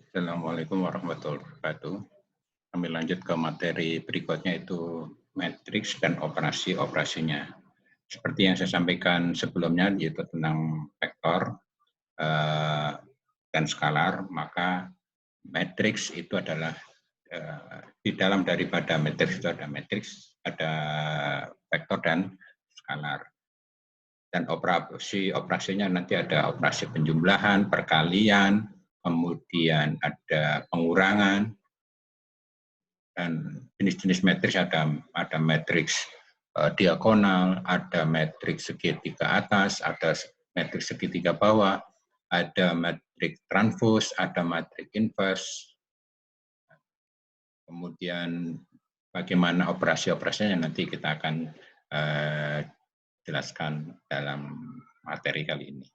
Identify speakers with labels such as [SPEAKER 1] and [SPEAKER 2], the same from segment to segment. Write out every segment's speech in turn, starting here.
[SPEAKER 1] Assalamualaikum warahmatullahi wabarakatuh. Kami lanjut ke materi berikutnya, itu matriks dan operasi-operasinya. Seperti yang saya sampaikan sebelumnya, yaitu tentang vektor dan skalar, maka matriks itu adalah di dalam daripada matriks ada vektor dan skalar. Dan operasinya nanti ada operasi penjumlahan, perkalian, kemudian ada pengurangan, dan jenis-jenis matriks ada matriks diagonal, ada matriks segitiga atas, ada matriks segitiga bawah, ada matriks transpose, ada matriks inverse. Kemudian bagaimana operasi-operasinya nanti kita akan jelaskan dalam materi kali ini.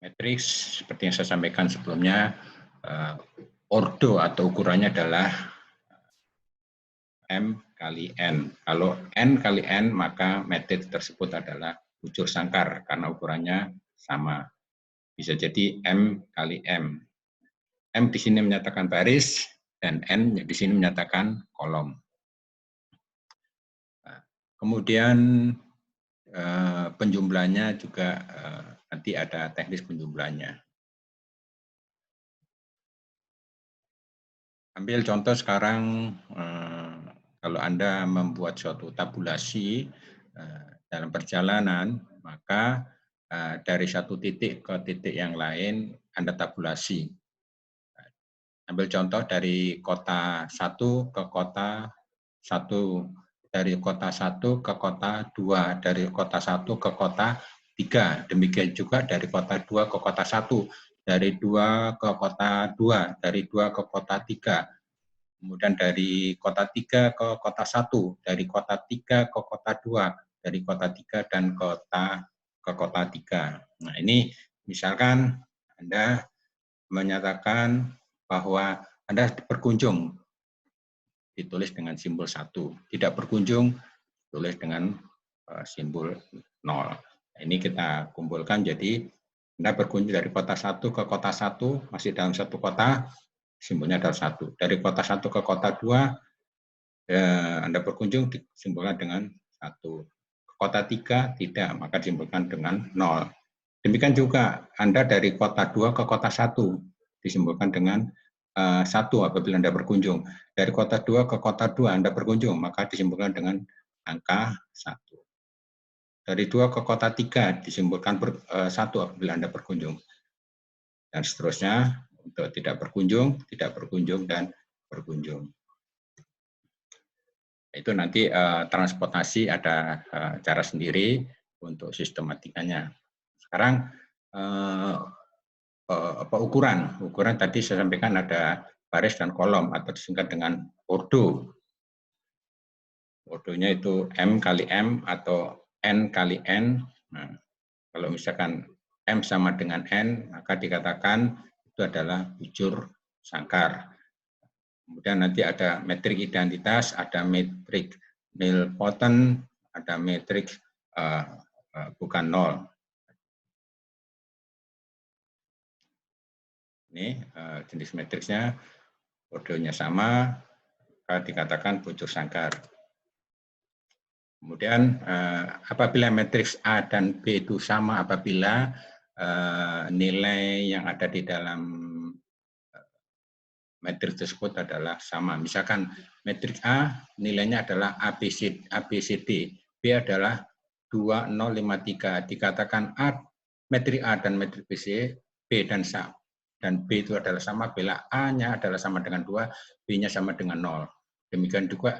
[SPEAKER 1] Matriks seperti yang saya sampaikan sebelumnya, ordo atau ukurannya adalah M kali N. Kalau N kali N, maka matriks tersebut adalah bujur sangkar karena ukurannya sama. Bisa jadi M kali M. M di sini menyatakan baris dan N di sini menyatakan kolom. Kemudian penjumlahnya juga nanti ada teknis penjumlahnya. Ambil contoh sekarang, kalau Anda membuat suatu tabulasi dalam perjalanan, maka dari satu titik ke titik yang lain Anda tabulasi. Ambil contoh dari kota 1 ke kota 1, dari kota 1 ke kota 2, dari kota 1 ke kota 3, demikian juga dari kota 2 ke kota 1, dari 2 ke kota 2, dari 2 ke kota 3, kemudian dari kota 3 ke kota 1, dari kota 3 ke kota 2, dari kota 3 dan ke kota 3. Nah, ini misalkan Anda menyatakan bahwa Anda berkunjung, ditulis dengan simbol 1, tidak berkunjung, tulis dengan simbol 0. Ini kita kumpulkan, jadi Anda berkunjung dari kota 1 ke kota 1, masih dalam satu kota, simbolnya adalah 1. Dari kota 1 ke kota 2, Anda berkunjung, disimbolkan dengan 1. Ke kota 3, tidak, maka disimbolkan dengan 0. Demikian juga Anda dari kota 2 ke kota 1, disimbolkan dengan 1 apabila Anda berkunjung. Dari kota 2 ke kota 2 Anda berkunjung, maka disimbolkan dengan angka 1. Dari 2 ke kota 3 disimbolkan 1 apabila Anda berkunjung. Dan seterusnya untuk tidak berkunjung, dan berkunjung. Itu nanti transportasi ada cara sendiri untuk sistematikanya. Sekarang ukuran tadi saya sampaikan ada baris dan kolom atau disingkat dengan ordo. Ordonya itu M kali M atau N kali N. Nah, kalau misalkan M sama dengan N, maka dikatakan itu adalah bujur sangkar. Kemudian nanti ada metrik identitas, ada metrik nilpotent, ada metrik bukan nol. Ini jenis matriksnya, ordonya sama, maka dikatakan bujur sangkar. Kemudian apabila matriks A dan B itu sama, apabila nilai yang ada di dalam matriks tersebut adalah sama. Misalkan matriks A nilainya adalah ABCD, B adalah 2053. Dikatakan matriks A dan matriks B dan B itu adalah sama bila A-nya adalah sama dengan 2, B-nya sama dengan 0. Demikian juga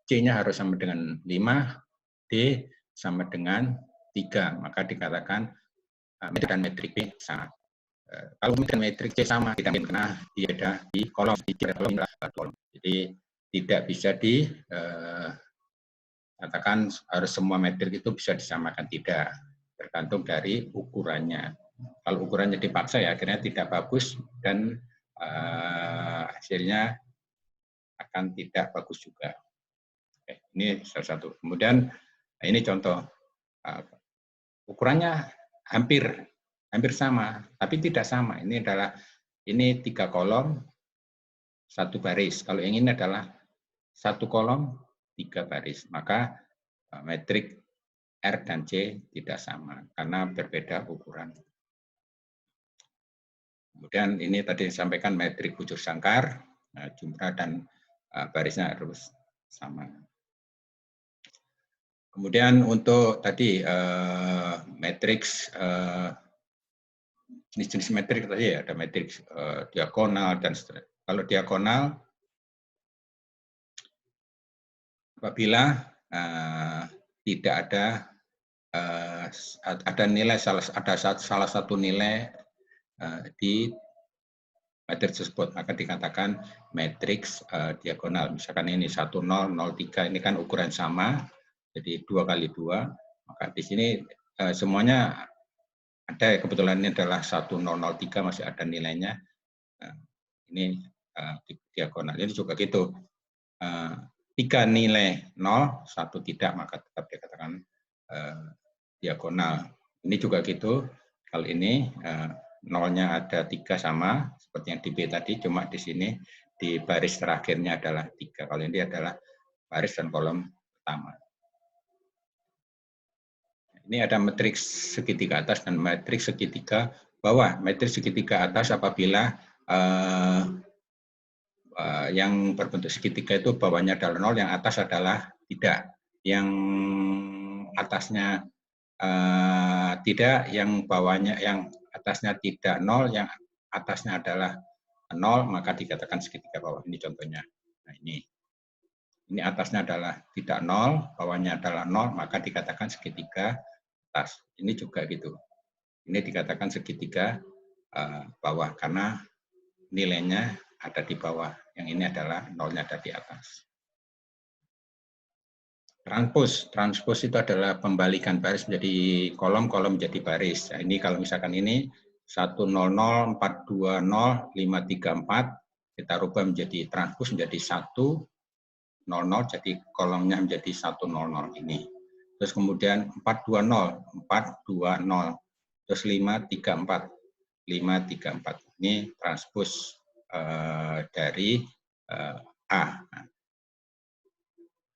[SPEAKER 1] C-nya harus sama dengan 5, D sama dengan 3. Maka dikatakan metrik dan metrik B sama. Kalau metrik C sama, tidak mungkin karena dia ada di kolom. Jadi tidak bisa dikatakan harus semua metrik itu bisa disamakan, tidak. Tergantung dari ukurannya. Kalau ukurannya dipaksa, ya akhirnya tidak bagus dan hasilnya akan tidak bagus juga. Oke, ini salah satu. Kemudian ini contoh ukurannya hampir hampir sama, tapi tidak sama. Ini 3 kolom, 1 baris. Kalau yang ini adalah 1 kolom, 3 baris. Maka metrik R dan C tidak sama karena berbeda ukuran. Kemudian ini tadi disampaikan metrik bujur sangkar, jumlah dan barisnya harus sama. Kemudian untuk tadi matriks jenis metrik tadi ya, ada matriks diagonal dan seterusnya. Kalau diagonal apabila tidak ada nilai salah satu nilai di matriks tersebut, maka dikatakan matriks diagonal. Misalkan ini 1 0 0 3, ini kan ukuran sama, jadi 2 kali 2, maka di sini semuanya ada, kebetulan ini adalah 1 0 0 3, masih ada nilainya. Ini diagonal. Ini juga gitu. 3 nilai 0, 1 tidak, maka tetap dikatakan diagonal. Ini juga gitu. Kalau ini nolnya ada 3 sama, seperti yang di B tadi, cuma di sini di baris terakhirnya adalah 3. Kalau ini adalah baris dan kolom pertama. Ini ada matriks segitiga atas dan matriks segitiga bawah. Matriks segitiga atas apabila yang berbentuk segitiga itu bawahnya adalah 0, yang atas adalah tidak. Yang atasnya tidak, yang bawahnya, yang atasnya tidak 0, yang atasnya adalah 0, maka dikatakan segitiga bawah. Ini contohnya. Nah, ini atasnya adalah tidak 0, bawahnya adalah 0, maka dikatakan segitiga atas. Ini juga gitu. Ini dikatakan segitiga bawah karena nilainya ada di bawah. Yang ini adalah nolnya ada di atas. Transpos itu adalah pembalikan baris menjadi kolom, kolom menjadi baris. Nah, ini kalau misalkan ini 100 420 534, kita rubah menjadi transpos menjadi 100, jadi kolomnya menjadi 100 ini. Terus kemudian 420, terus 534. Ini transpos dari A.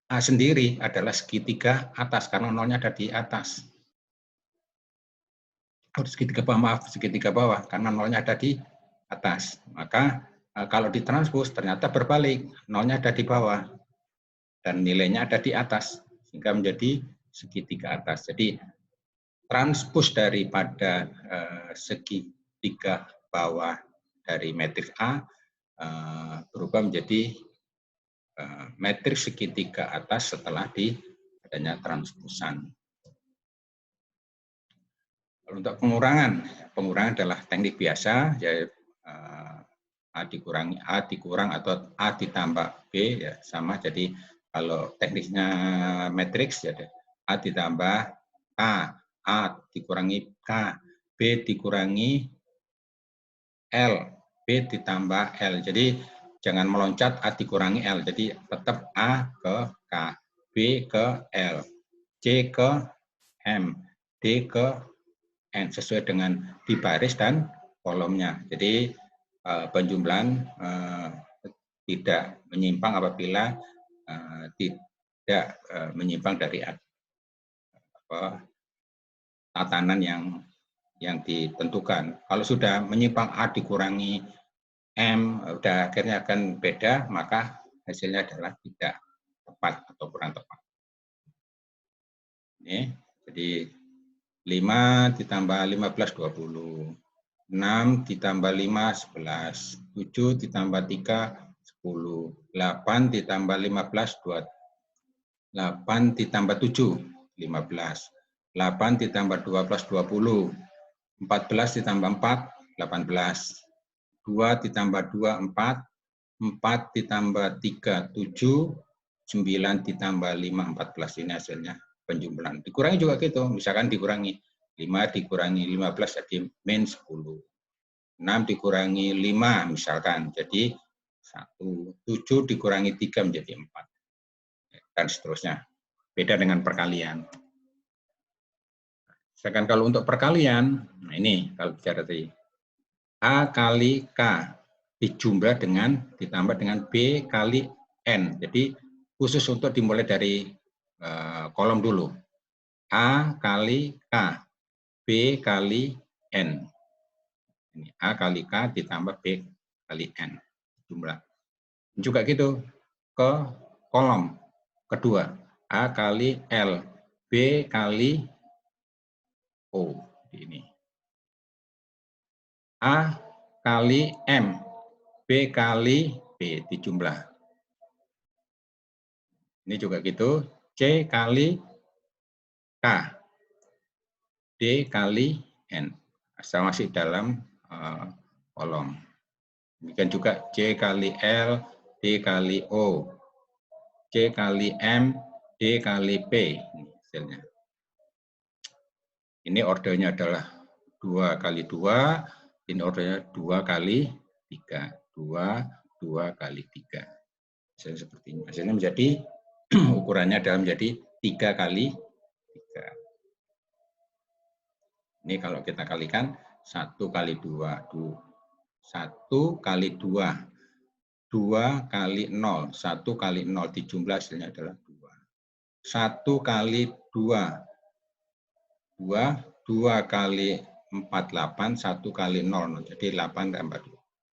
[SPEAKER 1] A sendiri adalah segitiga atas karena nolnya ada di atas. Segitiga bawah karena nolnya ada di atas. Maka kalau ditranspos ternyata berbalik, nolnya ada di bawah dan nilainya ada di atas sehingga menjadi segitiga atas. Jadi transpos daripada segitiga bawah dari matriks A berubah menjadi matriks segitiga atas setelah adanya transposan. Untuk pengurangan adalah teknik biasa, yaitu A dikurangi A dikurang atau A ditambah B, ya sama. Jadi kalau tekniknya matriks ya A ditambah K, A dikurangi K, B dikurangi L, B ditambah L. Jadi jangan meloncat A dikurangi L. Jadi tetap A ke K, B ke L, C ke M, D ke N sesuai dengan di baris dan kolomnya. Jadi penjumlahan tidak menyimpang apabila tidak menyimpang dari tatanan yang ditentukan. Kalau sudah menyimpang A dikurangi M, udah akhirnya akan beda, maka hasilnya adalah tidak tepat atau kurang tepat. Ini, jadi 5 ditambah 15, 20. 6 ditambah 5, 11. 7 ditambah 3, 10. 8 ditambah 15, 2. 8 ditambah 7, 15. 8 ditambah 12, 20. 14 ditambah 4, 18. 2 ditambah 2, 4. 4 ditambah 3, 7. 9 ditambah 5, 14. Ini hasilnya penjumlahan. Dikurangi juga gitu. Misalkan dikurangi 5 dikurangi 15 jadi min 10. 6 dikurangi 5 misalkan jadi 1. 7 dikurangi 3 menjadi 4. Dan seterusnya. Beda dengan perkalian. Sedangkan kalau untuk perkalian, nah ini kalau bicara tadi, A kali K dijumlah ditambah dengan B kali N. Jadi khusus untuk dimulai dari kolom dulu. A kali K, B kali N. Ini A kali K ditambah B kali N. Jumlah. Juga gitu ke kolom kedua. A kali L, B kali O. Ini. A kali M, B kali B dijumlah. Ini juga gitu, C kali K, D kali N. Asal masih dalam kolom. Demikian juga C kali L, D kali O, C kali M, D kali P. Ini hasilnya. Ini ordernya adalah 2 kali 2, ini ordernya 2 kali 3. 2 kali 3. Hasilnya seperti ini. Hasilnya menjadi ukurannya adalah menjadi 3 kali 3. Ini kalau kita kalikan 1 kali 2, 1 kali 2, 2 kali 0, 1 kali 0 dijumlah hasilnya adalah 2. 1 kali 2, 2 kali 4, 8, 1 kali 0, jadi 8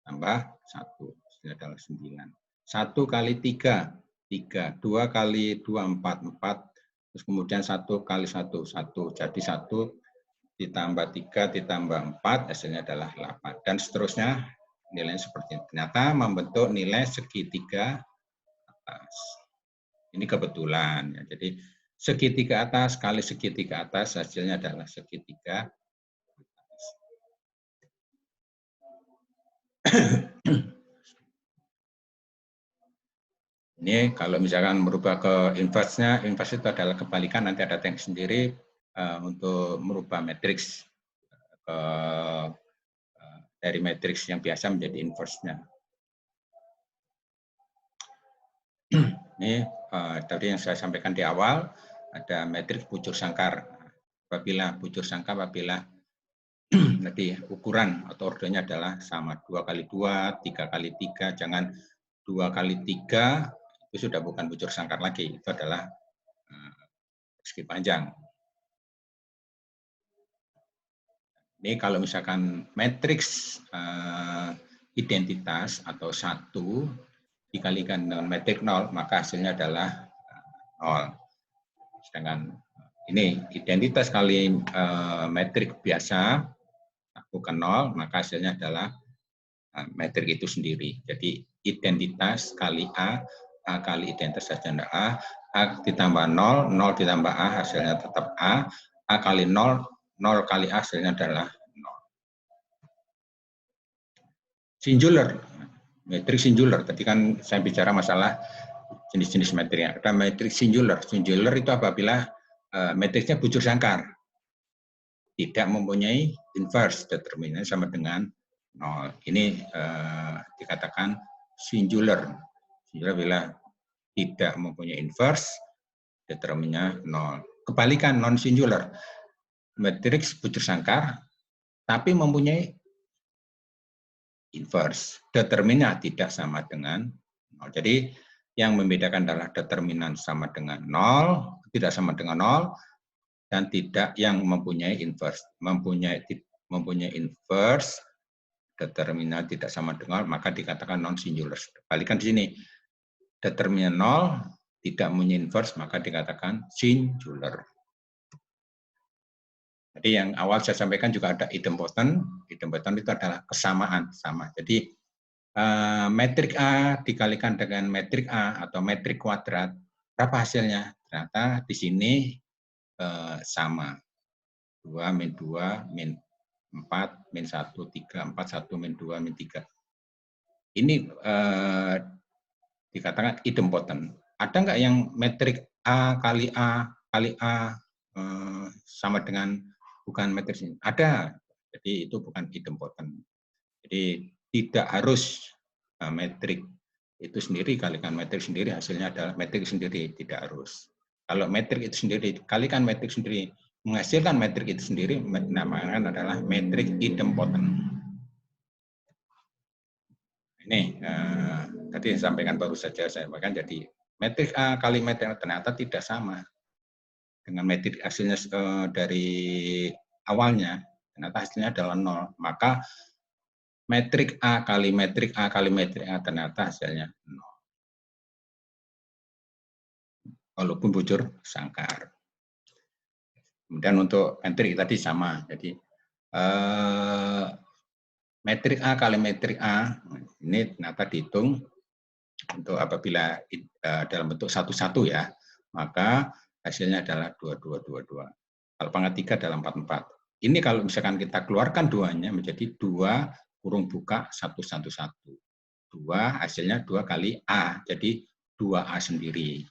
[SPEAKER 1] tambah 1, hasilnya adalah 9. 1 kali 3, 3, 2 kali 2, 4, 4, terus kemudian 1 kali 1, 1, jadi 1 ditambah 3 ditambah 4, hasilnya adalah 8. Dan seterusnya nilainya seperti ini. Ternyata membentuk nilai segitiga atas. Ini kebetulan. Ya. Jadi segitiga atas kali segitiga atas, hasilnya adalah segitiga atas. Ini kalau misalkan merubah ke inverse-nya, inverse itu adalah kebalikan, nanti ada teknik sendiri untuk merubah matriks dari matriks yang biasa menjadi inverse-nya. Ini tadi yang saya sampaikan di awal, ada matriks bujur sangkar. Apabila bujur sangkar, apabila nanti ukuran atau ordernya adalah sama 2 kali 2, 3 kali 3, jangan 2 kali 3, itu sudah bukan bujur sangkar lagi, itu adalah persegi panjang. Ini kalau misalkan matriks identitas atau 1 dikalikan dengan matrik 0, maka hasilnya adalah 0. Sedangkan ini identitas kali matrik biasa, bukan 0, maka hasilnya adalah matrik itu sendiri. Jadi identitas kali A kali identitas hasilnya A ditambah 0, 0 ditambah A hasilnya tetap A kali 0, 0 kali A hasilnya adalah 0. Singular, metrik singular. Tadi kan saya bicara masalah jenis-jenis metriknya. Ada metrik singular. Singular itu apabila metriknya bujur sangkar. Tidak mempunyai inverse, determinan sama dengan 0. Ini dikatakan singular. Singular bila tidak mempunyai inverse, determinnya 0. Kebalikan non singular. Matriks bujur sangkar tapi mempunyai inverse. Determinnya tidak sama dengan 0. Jadi yang membedakan adalah determinan sama dengan 0, tidak sama dengan 0, dan tidak yang mempunyai inverse. Mempunyai inverse, determinan tidak sama dengan 0, maka dikatakan non singular. Balikan di sini. Determinan 0, tidak mempunyai inverse, maka dikatakan singular. Jadi yang awal saya sampaikan juga ada idempoten. Idempoten itu adalah kesamaan, sama. Jadi metrik A dikalikan dengan metrik A atau metrik kuadrat, berapa hasilnya? Ternyata di sini sama. 2, min 2, min 4, min 1, 3, 4, 1, min 2, min 3. Ini dikatakan idempoten. Ada nggak yang metrik A kali A kali A sama dengan bukan metrik ini? Ada. Jadi itu bukan idempoten. Jadi tidak harus metrik itu sendiri kalikan metrik sendiri, hasilnya adalah metrik sendiri, tidak harus. Kalau metrik itu sendiri kalikan metrik sendiri, menghasilkan metrik itu sendiri dinamakan adalah metrik idempotent. Ini tadi saya sampaikan baru saja saya sampaikan, jadi metrik A kali metrik A ternyata tidak sama dengan metrik hasilnya dari awalnya, ternyata hasilnya adalah 0. Maka metrik A kali metrik A kali metrik A ternyata hasilnya 0. Walaupun bujur sangkar. Kemudian untuk metrik tadi sama, jadi metrik A kali metrik A ini ternyata dihitung untuk apabila dalam bentuk satu-satu ya, maka hasilnya adalah 2222. Kalau pangkat 3 adalah 44. Ini kalau misalkan kita keluarkan duanya menjadi 2 kurung buka 111. 2 hasilnya 2 kali A, jadi 2A sendiri.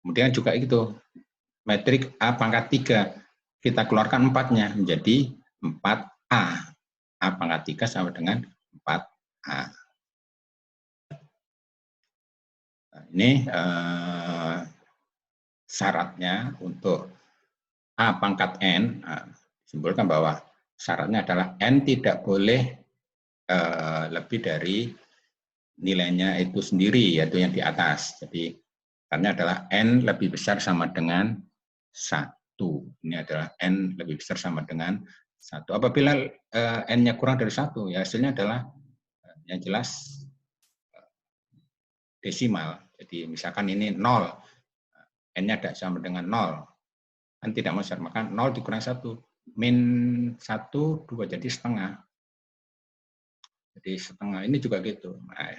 [SPEAKER 1] Kemudian juga itu, metrik A pangkat 3, kita keluarkan 4-nya menjadi 4A. A pangkat 3 sama dengan 4A. Nah, ini syaratnya untuk A pangkat N, simbolkan bahwa syaratnya adalah N tidak boleh lebih dari nilainya itu sendiri, yaitu yang di atas. Jadi, karena adalah N lebih besar sama dengan 1. Ini adalah N lebih besar sama dengan 1. Apabila N-nya kurang dari 1, ya hasilnya adalah yang jelas desimal. Jadi misalkan ini 0, N-nya tidak sama dengan 0, kan tidak besar, maka 0 dikurang 1, min 1, 2, jadi setengah. Jadi setengah ini juga gitu. Nah,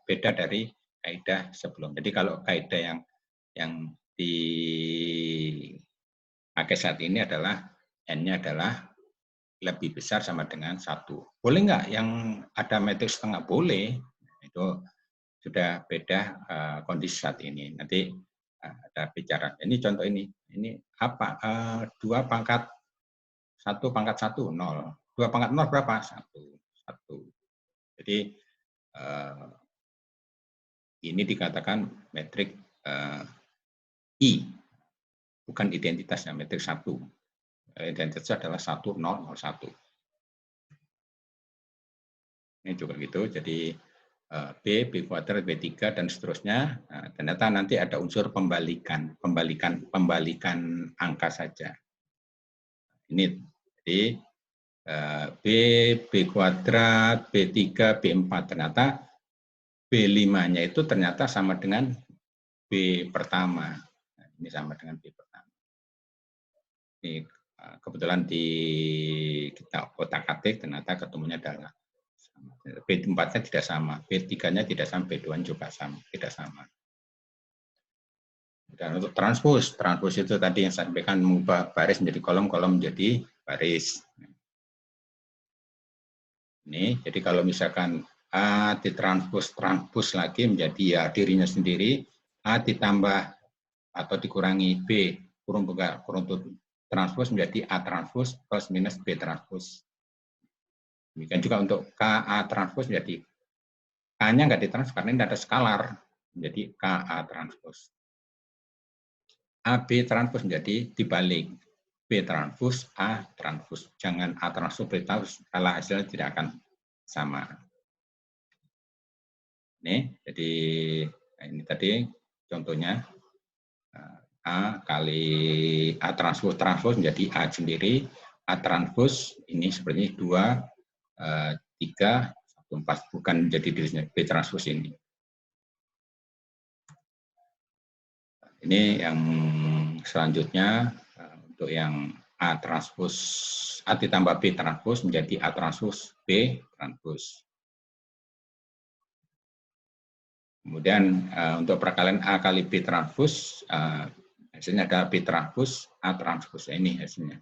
[SPEAKER 1] beda dari kaidah sebelum. Jadi kalau kaidah yang dipakai saat ini adalah N-nya adalah lebih besar sama dengan 1. Boleh nggak yang ada metrik setengah? Boleh. Itu sudah beda kondisi saat ini. Nanti ada bicara. Ini contoh ini. Ini apa? 2 pangkat 1 pangkat 1, 0. 2 pangkat 0 berapa? 1. 1. Jadi ini dikatakan metrik I, bukan identitasnya, metrik 1. Identitasnya adalah 1, 0, 0, 1. Ini juga gitu, jadi B kuadrat, B3, dan seterusnya. Nah, ternyata nanti ada unsur pembalikan angka saja. Ini, jadi B kuadrat, B3, B4, ternyata B5-nya itu ternyata sama dengan B pertama. Nah, ini sama dengan B pertama. Ini kebetulan di kita otak-atik ternyata ketemunya adalah sama. B4-nya tidak sama, B3-nya tidak sama, B2-nya juga sama, tidak sama. Dan untuk transpos itu tadi yang saya sampaikan, mengubah baris menjadi kolom, kolom menjadi baris. Ini, jadi kalau misalkan A ditranspos lagi menjadi ya dirinya sendiri, A ditambah atau dikurangi B kurung transpos menjadi A transpos plus minus B transpos. Demikian juga untuk KA transpos menjadi K-nya nggak ditranspos karena ini ada skalar, menjadi KA transpos. AB transpos menjadi dibalik, B transpos A transpos. Jangan A transpos B transpos, kalau hasilnya tidak akan sama. Jadi ini tadi contohnya A kali A transpos menjadi A sendiri, A transpos ini seperti 2, 3, 1, 4, bukan menjadi dirinya B transpos ini. Ini yang selanjutnya untuk yang A transpos, A ditambah B transpos menjadi A transpos B transpos. Kemudian untuk perkalian A kali B transpos, hasilnya ada B transpos A transpos. Ini hasilnya.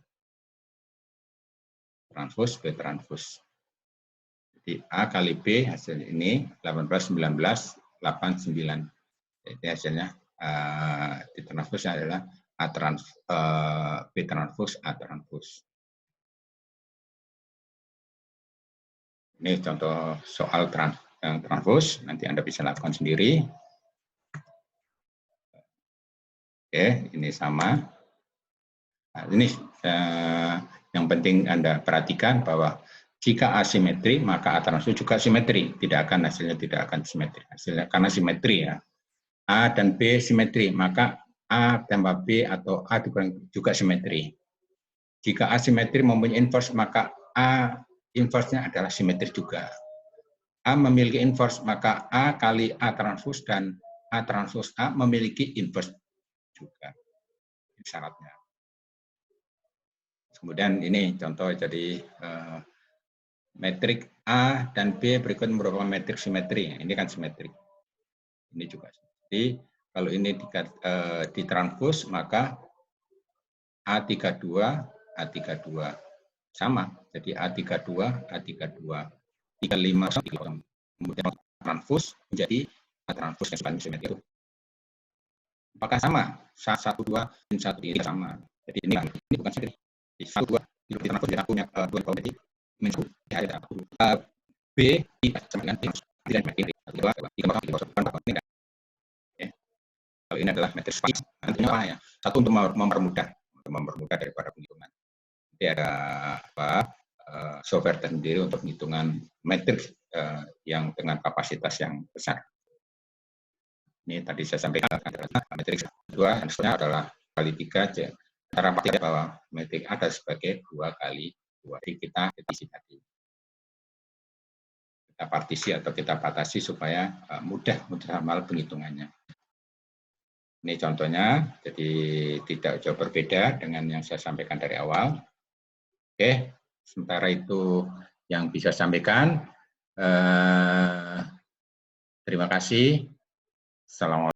[SPEAKER 1] Transpos B transpos. Jadi A kali B hasil ini 18, 19, 89. Jadi hasilnya di transpos adalah B transpos A transpos. Ini contoh soal transpos, nanti Anda bisa lakukan sendiri. Oke, ini sama. Nah, ini yang penting Anda perhatikan bahwa jika asimetri, maka A transpos juga simetri. Hasilnya tidak akan simetri. Hasilnya karena simetri ya. A dan B simetri, maka A tambah B atau A dikurang juga simetri. Jika asimetri mempunyai inverse, maka A inverse-nya adalah simetri juga. A memiliki inverse, maka A kali A transpos dan A transpos A memiliki inverse juga. Ini syaratnya. Kemudian ini contoh jadi metrik A dan B berikut merupakan metrik simetri. Ini kan simetri. Ini juga. Jadi kalau ini ditranspos, maka A32, A32 sama. Jadi A32, A32, 35, kemudian transpos menjadi A transpos yang simetri itu. Apakah sama? 1, 2, dan 1 ini sama. Jadi ini bukan simetri. 1, 2, ditranspos jadi aku punya 2 komedi. Minus B sama dengan kalau ini adalah metrik space, nantinya apa ya? Satu untuk mempermudah daripada penghitungan. Jadi ada software tersendiri untuk penghitungan metrik yang dengan kapasitas yang besar. Ini tadi saya sampaikan metrik 2 yang sebenarnya adalah kali 3. Cara pakai bahwa metrik ada sebagai 2 kali 2. Jadi kita partisi atau kita batasi supaya mudah amal penghitungannya. Ini contohnya, jadi tidak jauh berbeda dengan yang saya sampaikan dari awal. Oke, sementara itu yang bisa sampaikan. Terima kasih. Assalamualaikum.